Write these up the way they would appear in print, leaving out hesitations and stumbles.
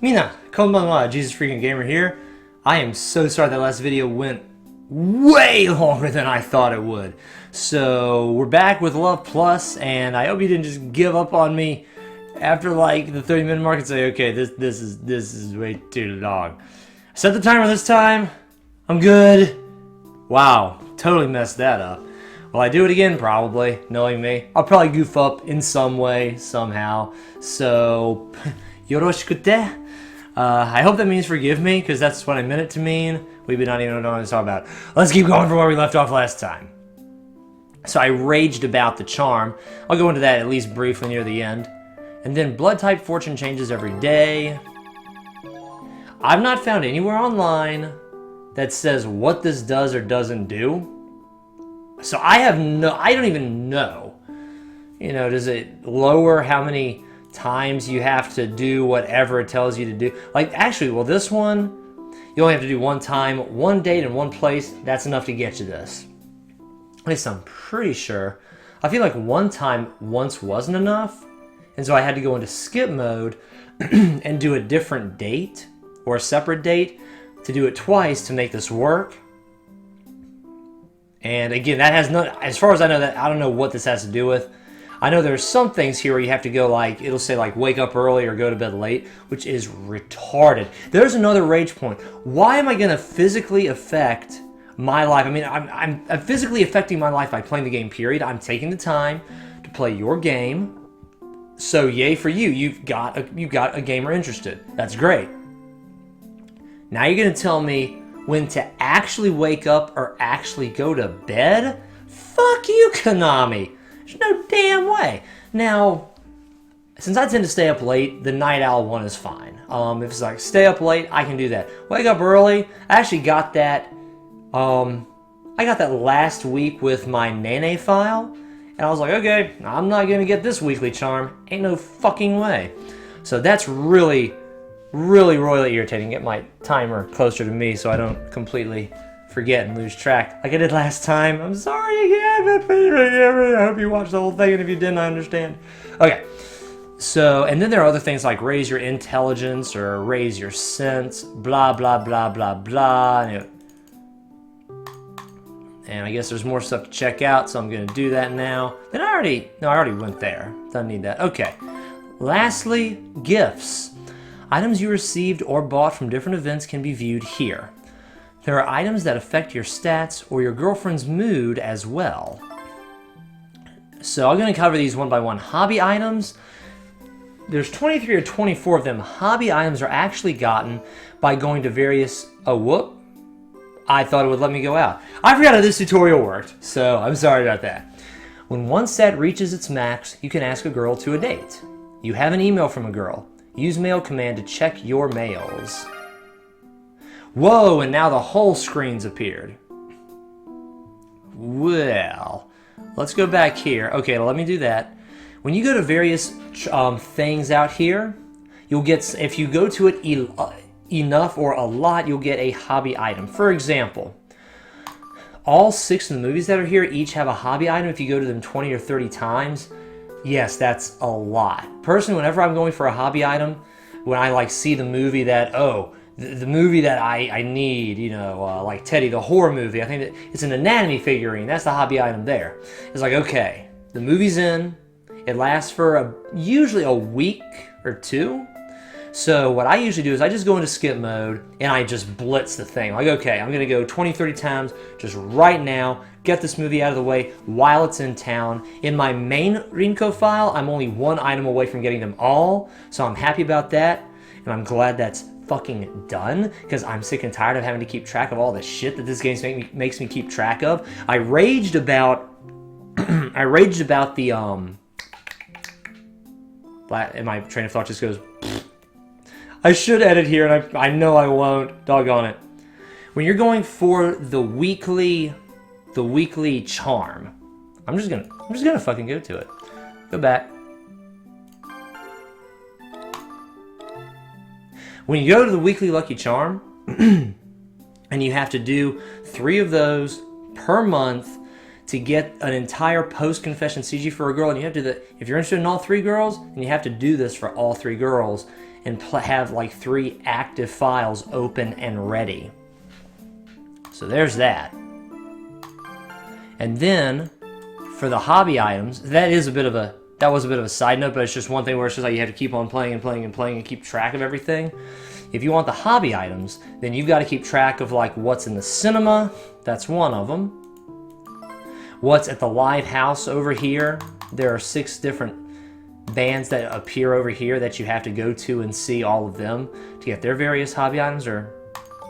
Mina, konbanwa, JesusFreakinGamer here. I am so sorry that last video went way longer than I thought it would. So we're back with Love Plus, and I hope you didn't just give up on me after like the 30-minute mark and say, okay, this is way too long. Set the timer this time. I'm good. Wow, totally messed that up. Will I do it again? Probably, knowing me. I'll probably goof up in some way, somehow. So, yoroshiku. I hope that means forgive me, because that's what I meant it to mean. We've been not even knowing what to talk about. Let's keep going from where we left off last time. So I raged about the charm. I'll go into that at least briefly near the end. And then blood type fortune changes every day. I've not found anywhere online that says what this does or doesn't do. So I don't even know. You know, does it lower how many times you have to do whatever it tells you to do? Like, actually, well, this one, you only have to do one time, one date, and one place. That's enough to get you this. At least I'm pretty sure. I feel like one time once wasn't enough, and so I had to go into skip mode and do a different date or a separate date to do it twice to make this work. And again, that has not, as far as I know, that I don't know what this has to do with. I know there's some things here where you have to go, like, it'll say like wake up early or go to bed late, which is retarded. There's another rage point. Why am I going to physically affect my life? I mean, I'm physically affecting my life by playing the game, period. I'm taking the time to play your game. So yay for you. You've got a gamer interested. That's great. Now you're going to tell me when to actually wake up or actually go to bed? Fuck you, Konami. There's no damn way. Now, since I tend to stay up late, the night owl one is fine. If it's like stay up late, I can do that. Wake up early, I actually got that. I got that last week with my Nene file, and I was like, okay, I'm not gonna get this weekly charm. Ain't no fucking way. So that's really royally irritating. Get my timer closer to me so I don't completely forget and lose track like I did last time. I'm sorry again, but I hope you watched the whole thing, and if you didn't, I understand. Okay, so, and then there are other things like raise your intelligence or raise your sense, blah, blah, blah, blah, blah. And I guess there's more stuff to check out, so I'm going to do that now. Then I already went there. Don't need that. Okay. Lastly, gifts. Items you received or bought from different events can be viewed here. There are items that affect your stats or your girlfriend's mood as well. So I'm going to cover these one by one. Hobby items. There's 23 or 24 of them. Hobby items are actually gotten by going to various... Oh, whoop. I thought it would let me go out. I forgot how this tutorial worked, so I'm sorry about that. When one set reaches its max, you can ask a girl to a date. You have an email from a girl. Use mail command to check your mails. Whoa, and now the whole screen's appeared. Well, let's go back here. Okay, let me do that. When you go to various things out here, you'll get, if you go to it enough or a lot, you'll get a hobby item. For example, all 6 of the movies that are here each have a hobby item. If you go to them 20 or 30 times, yes, that's a lot. Personally, whenever I'm going for a hobby item, when I like see the movie that, oh, the movie that I need, you know, like Teddy, the horror movie, I think that it's an anatomy figurine. That's the hobby item there. It's like, okay, the movie's in. It lasts for usually a week or 2. So what I usually do is I just go into skip mode and I just blitz the thing. Like, okay, I'm going to go 20, 30 times just right now, get this movie out of the way while it's in town. In my main Ringko file, I'm only 1 item away from getting them all, so I'm happy about that, and I'm glad that's fucking done, because I'm sick and tired of having to keep track of all the shit that this game makes me keep track of. I raged about the and my train of thought just goes. I should edit here, and I know I won't. Doggone it. When you're going for the weekly charm, I'm just gonna fucking go to it. Go back. When you go to the weekly lucky charm, and you have to do 3 of those per month to get an entire post-confession CG for a girl, and you have to if you're interested in all 3 girls, then you have to do this for all 3 girls. and have like 3 active files open and ready. So there's that. And then for the hobby items, that was a bit of a side note, but it's just one thing where it's just like you have to keep on playing and playing and playing and keep track of everything. If you want the hobby items, then you've got to keep track of like what's in the cinema. That's one of them. What's at the live house over here. There are 6 different bands that appear over here that you have to go to and see all of them to get their various hobby items. Or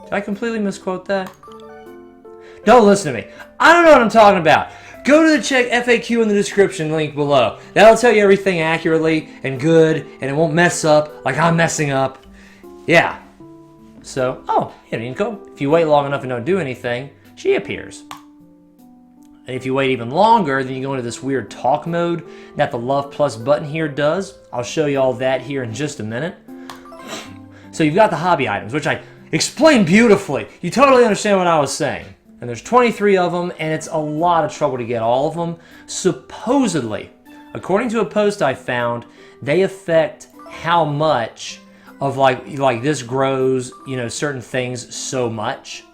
did I completely misquote that? Don't listen to me. I don't know what I'm talking about. Go to the check FAQ in the description link below. That'll tell you everything accurately and good, and it won't mess up like I'm messing up. Yeah. So, Rinko, if you wait long enough and don't do anything, she appears. And if you wait even longer, then you go into this weird talk mode that the Love Plus button here does. I'll show you all that here in just a minute. So you've got the hobby items, which I explained beautifully. You totally understand what I was saying. And there's 23 of them, and it's a lot of trouble to get all of them. Supposedly, according to a post I found, they affect how much of like this grows, certain things so much.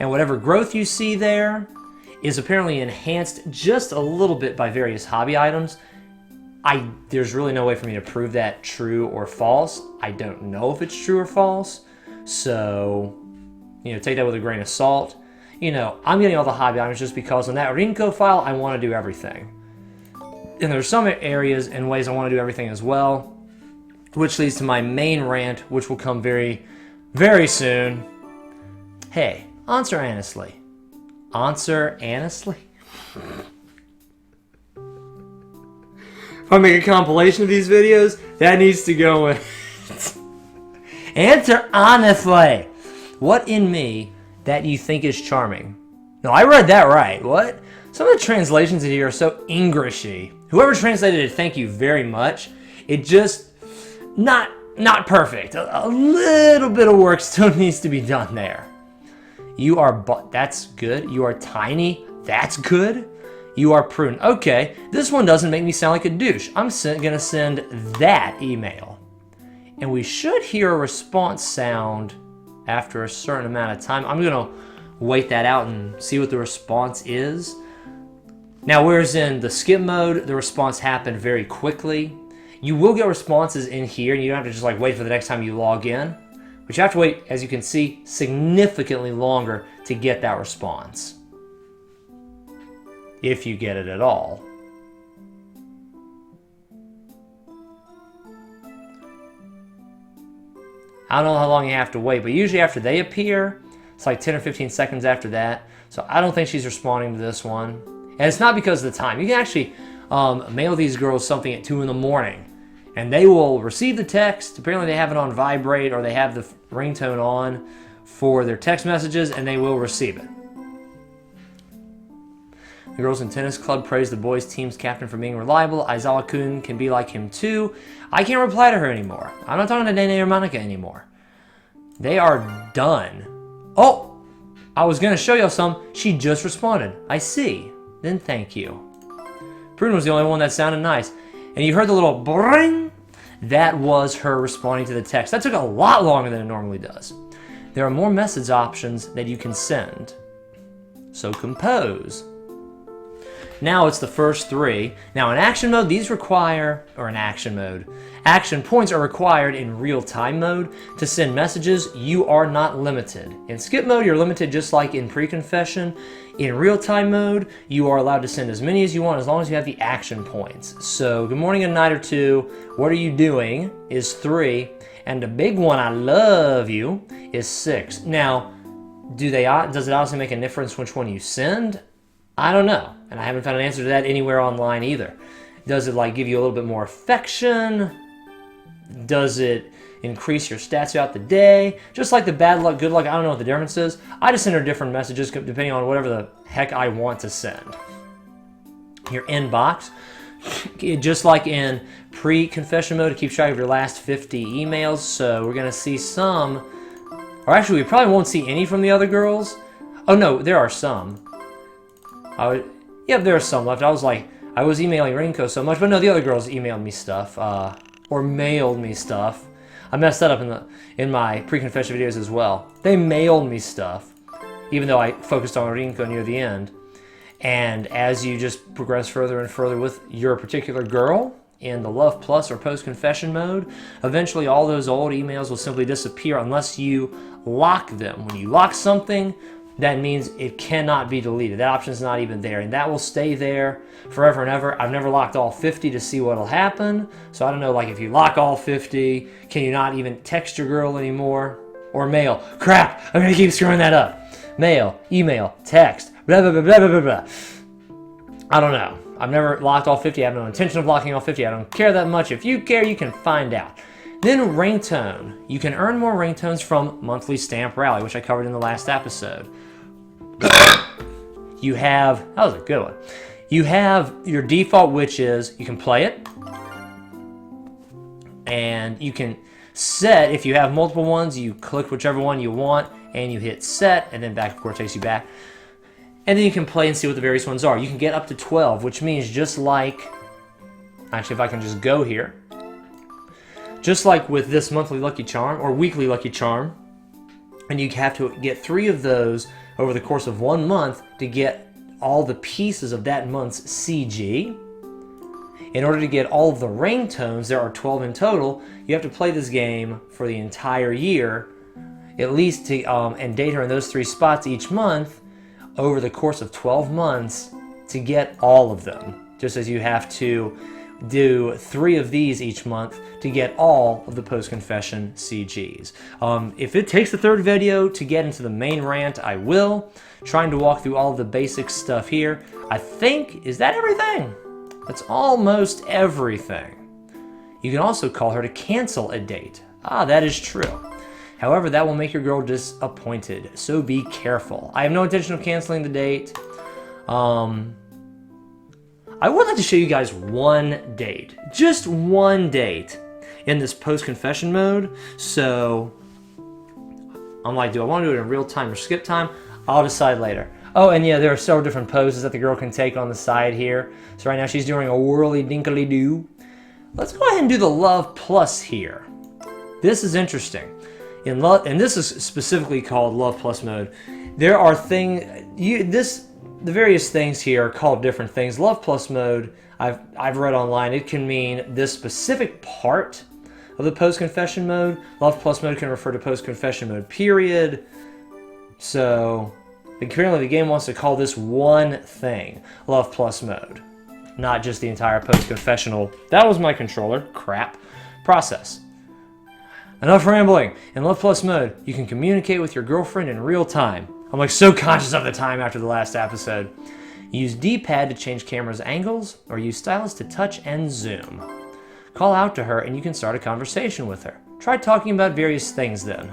And whatever growth you see there is apparently enhanced just a little bit by various hobby items. There's really no way for me to prove that true or false. I don't know if it's true or false. So, take that with a grain of salt. I'm getting all the hobby items just because on that Rinko file, I want to do everything. And there's some areas and ways I want to do everything as well, which leads to my main rant, which will come very, very soon. Hey, answer honestly. Answer honestly? If I make a compilation of these videos, that needs to go in. Answer honestly. What in me that you think is charming? No, I read that right. What? Some of the translations in here are so Englishy. Whoever translated it, thank you very much. It just not perfect. A little bit of work still needs to be done there. You are that's good. You are tiny. That's good. You are prudent. Okay, this one doesn't make me sound like a douche. I'm gonna send that email, and we should hear a response sound after a certain amount of time. I'm gonna wait that out and see what the response is. Now, whereas in the skip mode, the response happened very quickly. You will get responses in here, and you don't have to just like wait for the next time you log in. But you have to wait, as you can see, significantly longer to get that response. If you get it at all. I don't know how long you have to wait, but usually after they appear, it's like 10 or 15 seconds after that. So I don't think she's responding to this one. And it's not because of the time. You can actually mail these girls something at 2 in the morning, and they will receive the text. Apparently they have it on vibrate, or they have the ringtone on for their text messages, and they will receive it. The girls in tennis club praise the boys' team's captain for being reliable. Aizawa-kun can be like him too. I can't reply to her anymore. I'm not talking to Nene or Monica anymore. They are done. Oh, I was going to show y'all some. She just responded. I see. Then thank you. Prudence was the only one that sounded nice. And you heard the little bring? That was her responding to the text. That took a lot longer than it normally does. There are more message options that you can send. So compose. Now it's the first 3. Now in action mode, these require, or in action mode, action points are required in real-time mode. To send messages, you are not limited. In skip mode, you're limited just like in pre-confession. In real-time mode, you are allowed to send as many as you want as long as you have the action points. So good morning and night are 2. What are you doing is 3. And the big one, I love you, is 6. Now, does it honestly make a difference which one you send? I don't know, and I haven't found an answer to that anywhere online either. Does it like give you a little bit more affection? Does it increase your stats throughout the day? Just like the bad luck, good luck, I don't know what the difference is. I just send her different messages depending on whatever the heck I want to send. Your inbox, just like in pre-confession mode, to keep track of your last 50 emails. So we're gonna see some, or actually we probably won't see any from the other girls. Oh no, there are some. There are some left. I was emailing Rinko so much, but no, the other girls emailed me stuff, or mailed me stuff. I messed that up in my pre-confession videos as well. They mailed me stuff, even though I focused on Rinko near the end. And as you just progress further and further with your particular girl in the Love Plus or post-confession mode, eventually all those old emails will simply disappear unless you lock them. When you lock something, that means it cannot be deleted. That option is not even there, and that will stay there forever and ever. I've never locked all 50 to see what will happen, so I don't know, like if you lock all 50, can you not even text your girl anymore? Or mail. Crap, I'm gonna keep screwing that up. Mail, email, text, blah, blah, blah, blah, blah, blah. I don't know. I've never locked all 50. I have no intention of locking all 50. I don't care that much. If you care, you can find out. Then ringtone. You can earn more ringtones from monthly stamp rally, which I covered in the last episode. You have, that was a good one. You have your default, which is you can play it. And you can set, if you have multiple ones, you click whichever one you want and you hit set, and then back, of course, takes you back. And then you can play and see what the various ones are. You can get up to 12, which means just like, actually if I can just go here, just like with this monthly lucky charm or weekly lucky charm, and you have to get 3 of those over the course of 1 month to get all the pieces of that month's CG. In order to get all of the ringtones, there are 12 in total, you have to play this game for the entire year, at least to, and date her in those 3 spots each month over the course of 12 months to get all of them. Just as you have to do 3 of these each month to get all of the post-confession CGs. If it takes the 3rd video to get into the main rant, I will. Trying to walk through all of the basic stuff here. I think, is that everything? That's almost everything. You can also call her to cancel a date. Ah, that is true. However, that will make your girl disappointed, so be careful. I have no intention of canceling the date. I would like to show you guys one date. Just one date in this post-confession mode. So, I'm like, do I want to do it in real time or skip time? I'll decide later. Oh, and yeah, there are several different poses that the girl can take on the side here. So right now she's doing a whirly dinkly doo. Let's go ahead and do the Love Plus here. This is interesting. In love, and this is specifically called Love Plus mode. There are the various things here are called different things. Love Plus mode, I've read online, it can mean this specific part of the post-confession mode. Love Plus mode can refer to post-confession mode, period. So, apparently the game wants to call this one thing, Love Plus mode. Not just the entire post-confessional, that was my controller, crap, process. Enough rambling. In Love Plus mode, you can communicate with your girlfriend in real time. I'm like so conscious of the time after the last episode. Use D-pad to change camera's angles, or use stylus to touch and zoom. Call out to her and you can start a conversation with her. Try talking about various things then.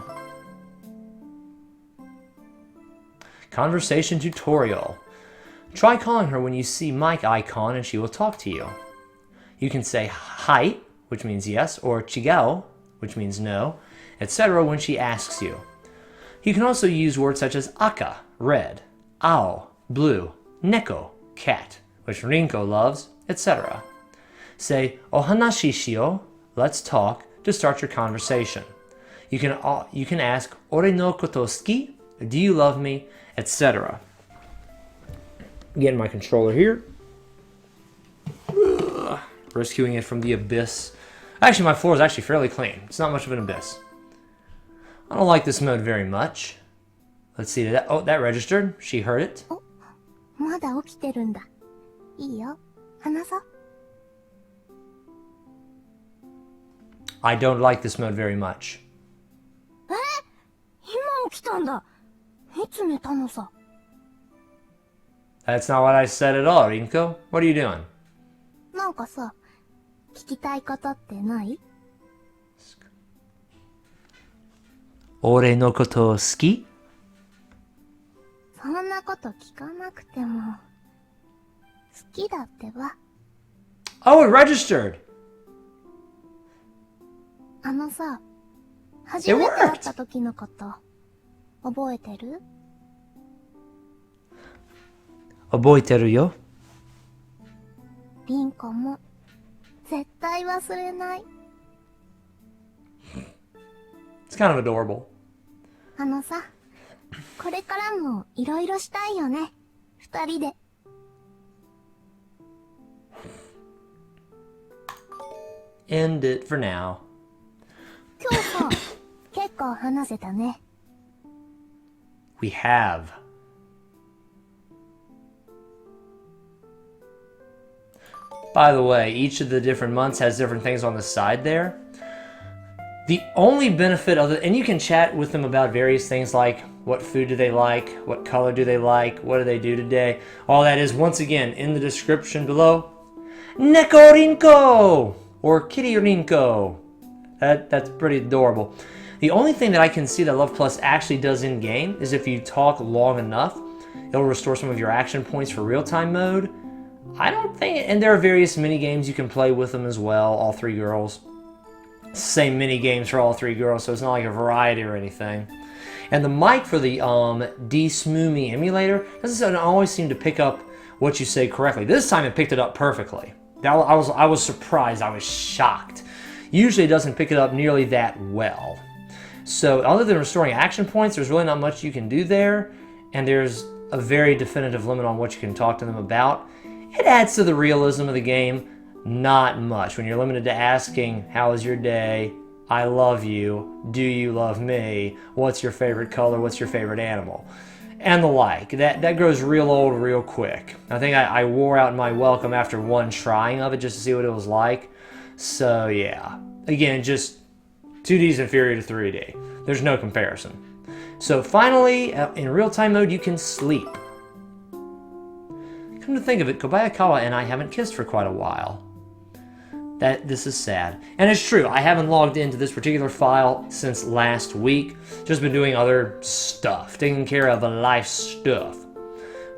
Conversation tutorial. Try calling her when you see mic icon and she will talk to you. You can say hi, which means yes, or chigao, which means no, etc. when she asks you. You can also use words such as aka, red, ao, blue, neko, cat, which Rinko loves, etc. Say ohanashi shio, let's talk, to start your conversation. You can ask ore no koto suki, do you love me, etc. Getting my controller here. Rescuing it from the abyss. Actually, my floor is actually fairly clean. It's not much of an abyss. I don't like this mode very much. Let's see. Oh, that registered. She heard it. I don't like this mode very much. That's not what I said at all, Rinko. What are you doing? なんかさ、聞きたいことってない？俺のこと好き？そんなこと聞かなくても、好きだってば。Oh, it registered! あのさ、初めて会った時のこと、覚えてる？覚えてるよ。リンコも絶対忘れない。kind of adorable. あのさ、これからもいろいろしたいよね。二人で。End it for now. 今日さ、結構話せたね。We have. By the way, each of the different months has different things on the side there. The only benefit of it, and you can chat with them about various things like what food do they like, what color do they like, what do they do today. All that is, once again, in the description below. Nekorinko! Or Kiririnko. That's pretty adorable. The only thing that I can see that Love Plus actually does in-game is if you talk long enough, it'll restore some of your action points for real-time mode. I don't think, and there are various mini-games you can play with them as well, all three girls. Same mini-games for all three girls, so it's not like a variety or anything. And the mic for the D-Smoomy emulator doesn't always seem to pick up what you say correctly. This time it picked it up perfectly. I was surprised, I was shocked. Usually it doesn't pick it up nearly that well. So other than restoring action points, there's really not much you can do there, and there's a very definitive limit on what you can talk to them about. It adds to the realism of the game, not much. When you're limited to asking, how was your day? I love you. Do you love me? What's your favorite color? What's your favorite animal? And the like. That grows real old real quick. I think I wore out my welcome after one trying of it just to see what it was like. So yeah. Again, just 2D is inferior to 3D. There's no comparison. So finally, in real-time mode, you can sleep. Come to think of it, Kobayakawa and I haven't kissed for quite a while. This is sad. And it's true, I haven't logged into this particular file since last week. Just been doing other stuff, taking care of the life stuff.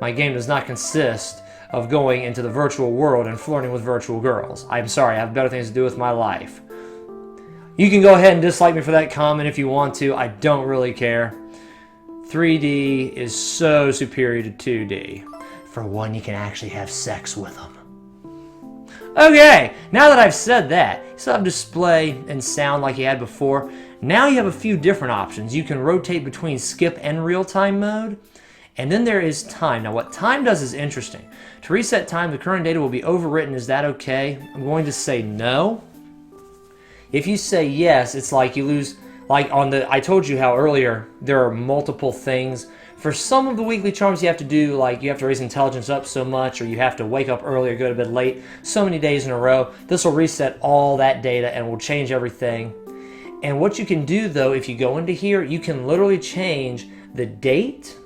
My game does not consist of going into the virtual world and flirting with virtual girls. I'm sorry, I have better things to do with my life. You can go ahead and dislike me for that comment if you want to. I don't really care. 3D is so superior to 2D. For one, you can actually have sex with them. Okay, now that I've said that, you still have display and sound like you had before. Now you have a few different options. You can rotate between skip and real-time mode. And then there is time. Now what time does is interesting. To reset time, the current data will be overwritten. Is that okay? I'm going to say no. If you say yes, it's like you lose, like on the, I told you how earlier there are multiple things. For some of the weekly charms you have to do, like you have to raise intelligence up so much, or you have to wake up early or go to bed late so many days in a row. This will reset all that data and will change everything. And what you can do though, if you go into here, you can literally change the date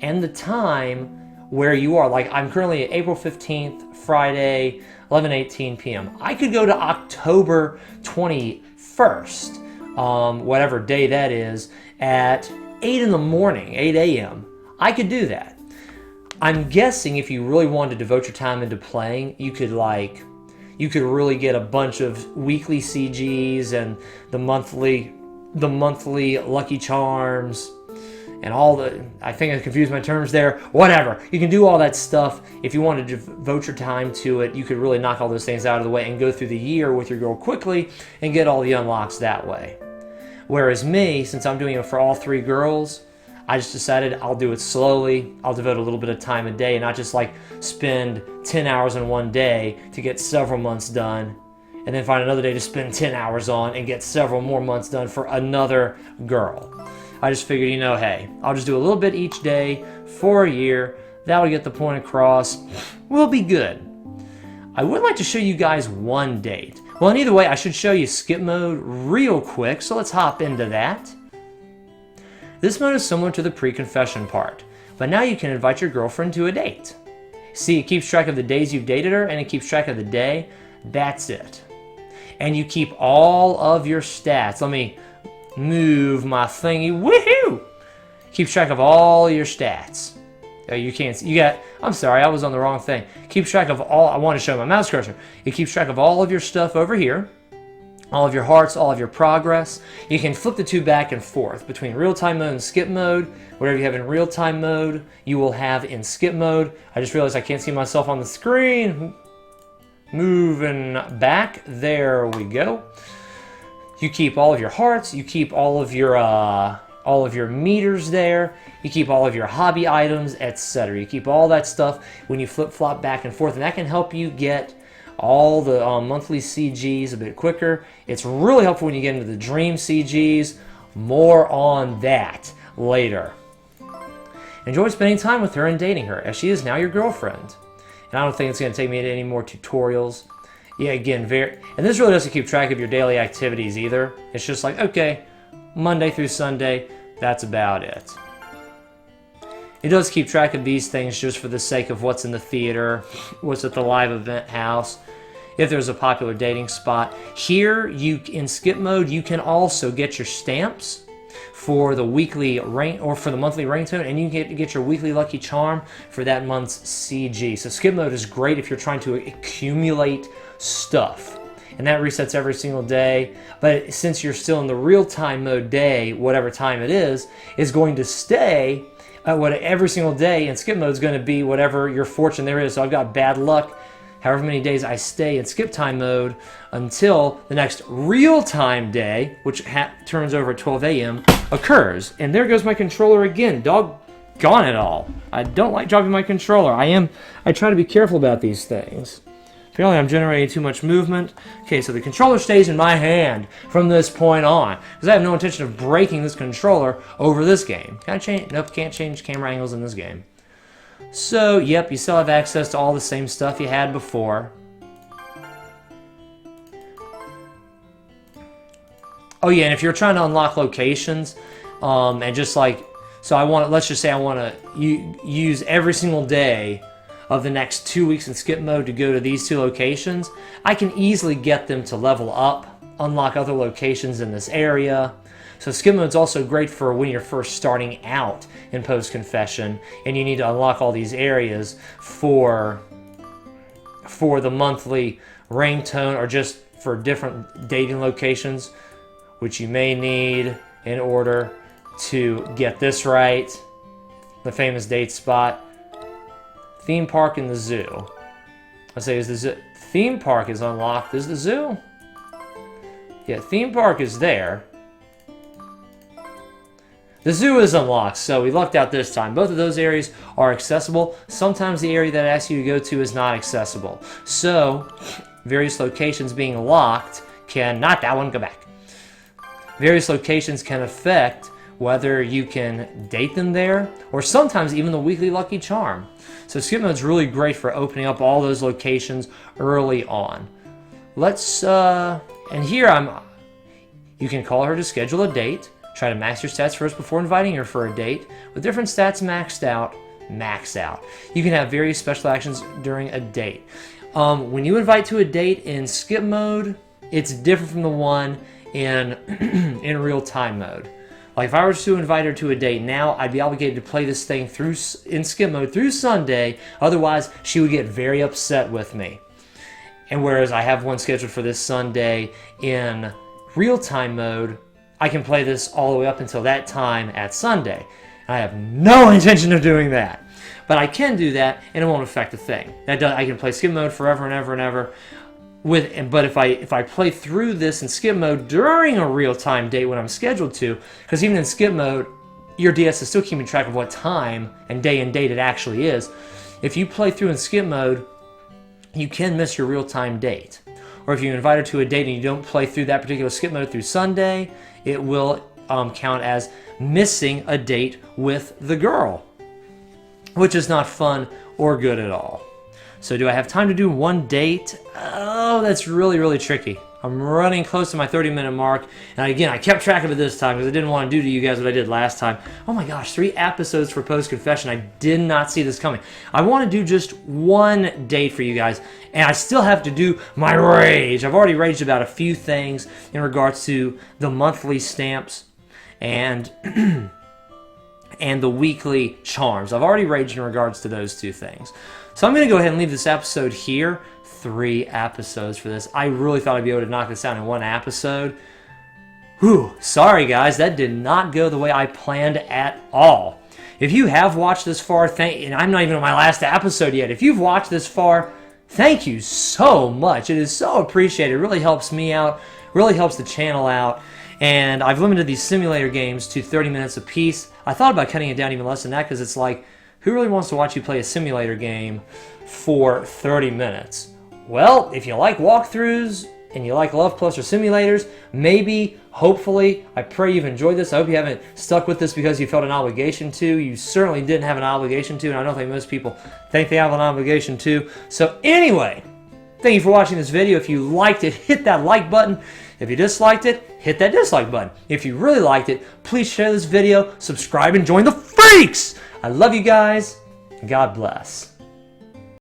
and the time where you are. Like I'm currently at April 15th, Friday, 11:18 p.m. I could go to October 21st, whatever day that is, at 8 in the morning, 8 a.m. I could do that. I'm guessing if you really wanted to devote your time into playing, you could really get a bunch of weekly CGs and the monthly Lucky Charms and all the, I think I confused my terms there, whatever. You can do all that stuff. If you wanted to devote your time to it, you could really knock all those things out of the way and go through the year with your girl quickly and get all the unlocks that way. Whereas me, since I'm doing it for all three girls, I just decided I'll do it slowly. I'll devote a little bit of time a day and not just like spend 10 hours in one day to get several months done and then find another day to spend 10 hours on and get several more months done for another girl. I just figured, you know, hey, I'll just do a little bit each day for a year. That would get the point across. We'll be good. I would like to show you guys one date. Well, in either way, I should show you skip mode real quick, so let's hop into that. This mode is similar to the pre-confession part, but now you can invite your girlfriend to a date. See, it keeps track of the days you've dated her, and it keeps track of the day. That's it. And you keep all of your stats. Let me move my thingy. Woohoo! Keeps track of all your stats. Oh, you can't see. You got, I'm sorry, I was on the wrong thing. Keeps track of all, I want to show my mouse cursor. It keeps track of all of your stuff over here. All of your hearts, all of your progress. You can flip the two back and forth between real-time mode and skip mode. Whatever you have in real-time mode, you will have in skip mode. I just realized I can't see myself on the screen. Moving back. There we go. You keep all of your hearts, you keep all of your meters there, you keep all of your hobby items, etc. You keep all that stuff when you flip-flop back and forth, and that can help you get all the monthly CGs a bit quicker. It's really helpful when you get into the dream CGs. More on that later. Enjoy spending time with her and dating her, as she is now your girlfriend. And I don't think it's going to take me into any more tutorials. Yeah, again, and this really doesn't keep track of your daily activities either. It's just like, okay, Monday through Sunday, that's about it. It does keep track of these things just for the sake of what's in the theater, what's at the live event house, if there's a popular dating spot. Here, in skip mode, you can also get your stamps for the weekly or for the monthly ringtone, and you can get your weekly lucky charm for that month's CG. So skip mode is great if you're trying to accumulate stuff, and that resets every single day. But since you're still in the real-time mode day, whatever time it is going to stay every single day, and skip mode is going to be whatever your fortune there is. So I've got bad luck however many days I stay in skip time mode until the next real-time day, which turns over at 12 a.m., occurs. And there goes my controller again. Doggone it all. I don't like dropping my controller. I try to be careful about these things. Apparently I'm generating too much movement. Okay, so the controller stays in my hand from this point on, because I have no intention of breaking this controller over this game. Can I change? Nope, can't change camera angles in this game. So, yep, you still have access to all the same stuff you had before. Oh yeah, and if you're trying to unlock locations, and just like, so let's just say I want to use every single day of the next 2 weeks in skip mode to go to these 2 locations, I can easily get them to level up, unlock other locations in this area. So skip mode is also great for when you're first starting out in post-confession and you need to unlock all these areas for the monthly ringtone, or just for different dating locations, which you may need in order to get this right. The famous date spot. Theme park and the zoo. Let's say, is the zoo, theme park is unlocked. Is the zoo? Yeah, theme park is there. The zoo is unlocked, so we lucked out this time. Both of those areas are accessible. Sometimes the area that I ask you to go to is not accessible. So, various locations being locked can, not that one, go back. Various locations can affect whether you can date them there, or sometimes even the weekly lucky charm. So skip mode is really great for opening up all those locations early on. Let's, and here you can call her to schedule a date. Try to max your stats first before inviting her for a date. With different stats maxed out, max out. You can have various special actions during a date. When you invite to a date in skip mode, it's different from the one in in real time mode. Like if I were to invite her to a date now, I'd be obligated to play this thing in skip mode through Sunday. Otherwise, she would get very upset with me. And whereas I have one scheduled for this Sunday in real time mode, I can play this all the way up until that time at Sunday. I have no intention of doing that. But I can do that, and it won't affect a thing. I can play skip mode forever and ever and ever. But if I play through this in skip mode during a real-time date when I'm scheduled to, because even in skip mode, your DS is still keeping track of what time and day and date it actually is. If you play through in skip mode, you can miss your real-time date. Or if you invite her to a date and you don't play through that particular skip mode through Sunday, it will count as missing a date with the girl, which is not fun or good at all. So do I have time to do one date? Oh, that's really, really tricky. I'm running close to my 30-minute mark. And again, I kept track of it this time because I didn't want to do to you guys what I did last time. Oh my gosh, 3 episodes for post-confession. I did not see this coming. I want to do just one date for you guys. And I still have to do my rage. I've already raged about a few things in regards to the monthly stamps and and the weekly charms. I've already raged in regards to those 2 things. So I'm going to go ahead and leave this episode here. 3 episodes for this. I really thought I'd be able to knock this out in 1 episode. Whew, sorry guys, that did not go the way I planned at all. If you have watched this far, and I'm not even on my last episode yet. If you've watched this far, thank you so much. It is so appreciated. It really helps me out. Really helps the channel out. And I've limited these simulator games to 30 minutes a piece. I thought about cutting it down even less than that because it's like, who really wants to watch you play a simulator game for 30 minutes? Well, if you like walkthroughs and you like Love Plus or simulators, maybe, hopefully, I pray you've enjoyed this. I hope you haven't stuck with this because you felt an obligation to. You certainly didn't have an obligation to, and I don't think most people think they have an obligation to. So anyway, thank you for watching this video. If you liked it, hit that like button. If you disliked it, hit that dislike button. If you really liked it, please share this video, subscribe, and join the freaks! I love you guys, and God bless.